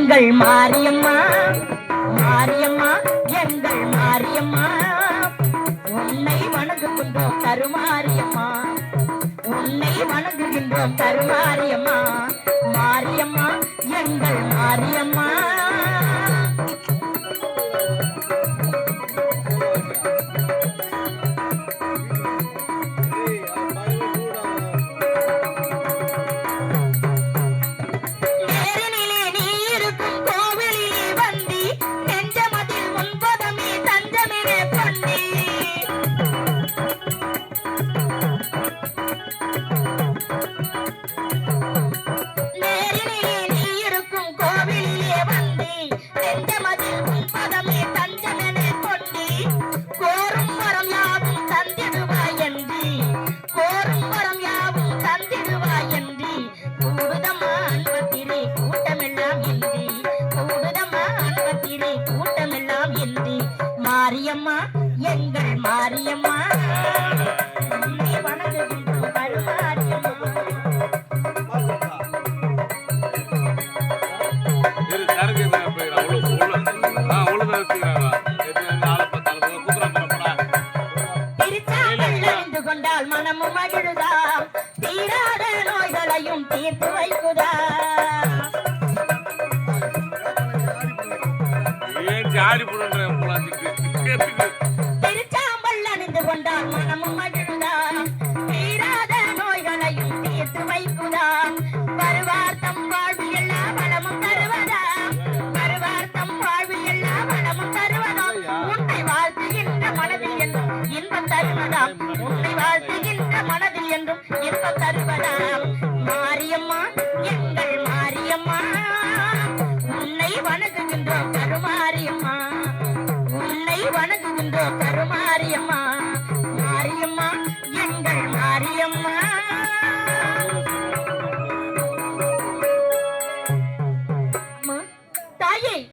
எங்கள் மாரியம்மா மாரியம்மா எங்கள் மாரியம்மா உன்னை வணங்குகின்றோம் கருமாரியம்மா உன்னை வணங்குகின்றோம் கருமாரியம்மா மாரியம்மா எங்கள் மாரியம்மா மாரியம்மா எங்கள் மாரியம்மா உன்னை வணங்குகின்றோம் கருமாரியம்மா திருச்சாம்பல் அறிந்து கொண்டால் மனமும் மகிழுதா தீராத நோய்களையும் தீர்த்து வைக்குதா திருச்சாம்பல் அணிந்து கொண்டால் மனமும் மகிழுதா தீராத நோய்களையும் தீர்த்து வைக்குதா வருவார்த்தம் வாழ்வு எல்லா வளமும் தருவதா வருவார்த்தம் வாழ்வு எல்லா வளமும் தருவதா உன்னை வாழ்த்துகின்ற மனதில் என்றும் இன்பம் தருவதா உன்னை வாழ்த்துகின்ற மனதில் என்றும் இன்பம் தருவதா மாரியம்மா எங்கள் மாரியம்மா உன்னை வணங்குகின்றோம் கருமாரியம்மா உன்னை வணங்குகின்றோம் கருமாரியம்மா